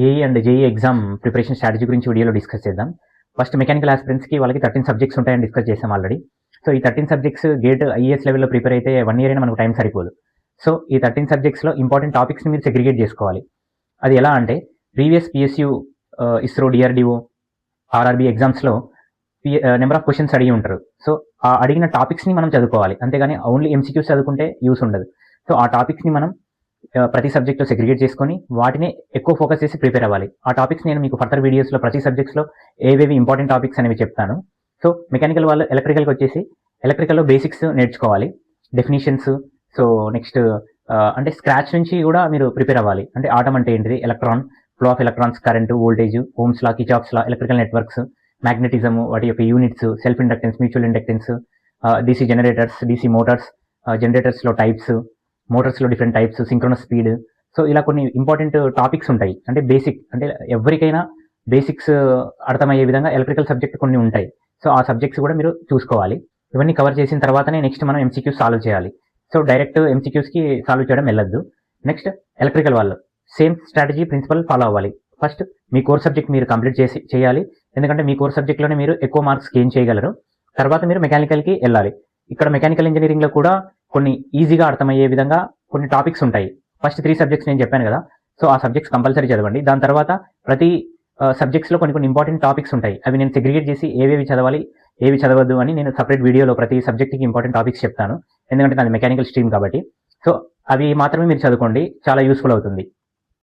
AE and JEE exam preparation strategy గురించి వీడియోలో discuss చేద్దాం. ఫస్ట్ మెకానికల్ ఆస్పిరెంట్స్కి వాళ్ళకి 13 సబ్జెక్ట్స్ ఉంటాయని డిస్కస్ చేసాం ఆల్రెడీ. సో ఈ 13 సబ్జెక్ట్స్ గేట్ ఐఏఎస్ లెవెల్లో ప్రిపేర్ అయితే 1 ఇయర్ అయినా మనకు టైం సరిపోదు. సో ఈ 13 సబ్జెక్ట్స్లో ఇంపార్టెంట్ టాపిక్స్ని మీరు సెగ్రిగేట్ చేసుకోవాలి. అది ఎలా అంటే previous PSU, ISRO, DRDO, RRB ఎగ్జామ్స్లో నెంబర్ ఆఫ్ క్వశ్చన్స్ అడిగి ఉంటారు. సో ఆ అడిగిన టాపిక్స్ని మనం చదువుకోవాలి, అంతేగాని ఓన్లీ ఎంసీక్యూస్ చదువుకుంటే యూస్ ఉండదు. సో ఆ టాపిక్స్ని మనం ప్రతి సబ్జెక్ట్లో సెగ్రిగేట్ చేసుకొని వాటిని ఎక్కువ ఫోకస్ చేసి ప్రిపేర్ అవ్వాలి. ఆ టాపిక్స్ నేను మీకు ఫర్దర్ వీడియోస్లో ప్రతి సబ్జెక్ట్స్లో ఏవేవి ఇంపార్టెంట్ టాపిక్స్ అనేవి చెప్తాను. సో మెకానికల్ వాళ్ళు ఎలక్ట్రికల్కి వచ్చేసి ఎలక్ట్రికల్లో బేసిక్స్ నేర్చుకోవాలి, డెఫినిషన్స్. సో నెక్స్ట్ అంటే స్క్రాచ్ నుంచి కూడా మీరు ప్రిపేర్ అవ్వాలి. అంటే ఆటం అంటే ఏంటిది, electron, flow of electrons, current, voltage, Ohm's law, Kirchhoff's law, electrical networks, magnetism, వాటి యొక్క units, self inductance, mutual inductance, DC generators, DC motors, జనరేటర్స్లో టైప్స్, మోటార్స్లో different types, synchronous speed. So ఇలా కొన్ని ఇంపార్టెంట్ టాపిక్స్ ఉంటాయి. అంటే బేసిక్, అంటే ఎవరికైనా బేసిక్స్ అర్థమయ్యే విధంగా ఎలక్ట్రికల్ సబ్జెక్ట్ కొన్ని ఉంటాయి. సో ఆ సబ్జెక్ట్స్ కూడా మీరు చూసుకోవాలి. ఇవన్నీ కవర్ చేసిన తర్వాతనే నెక్స్ట్ మనం ఎంసీక్యూస్ సాల్వ్ చేయాలి. సో డైరెక్ట్ ఎంసీక్యూస్కి సాల్వ్ చేయడం వెళ్ళొద్దు. నెక్స్ట్ ఎలక్ట్రికల్ వాళ్ళు సేమ్ స్ట్రాటజీ ప్రిన్సిపల్ ఫాలో అవ్వాలి. ఫస్ట్ మీ కోర్ సబ్జెక్ట్ మీరు కంప్లీట్ చేయాలి, ఎందుకంటే మీ కోర్ సబ్జెక్ట్లోనే మీరు ఎక్కువ మార్క్స్ గెయిన్ చేయగలరు. తర్వాత మీరు మెకానికల్కి వెళ్ళాలి. ఇక్కడ మెకానికల్ ఇంజనీరింగ్లో కూడా కొన్ని ఈజీగా అర్థమయ్యే విధంగా కొన్ని టాపిక్స్ ఉంటాయి. ఫస్ట్ 3 సబ్జెక్ట్స్ నేను చెప్పాను కదా, సో ఆ సబ్జెక్ట్స్ కంపల్సరీ చదవండి. దాని తర్వాత ప్రతి సబ్జెక్ట్స్లో కొన్ని ఇంపార్టెంట్ టాపిక్స్ ఉంటాయి. అవి నేను సెగ్రిగేట్ చేసి ఏవేవి చదవాలి, ఏవి చదవద్దు అని నేను సపరేట్ వీడియోలో ప్రతి సబ్జెక్ట్కి ఇంపార్టెంట్ టాపిక్స్ చెప్తాను, ఎందుకంటే నాది మెకానికల్ స్ట్రీమ్ కాబట్టి. సో అవి మాత్రమే మీరు చదువుకోండి, చాలా యూస్ఫుల్ అవుతుంది.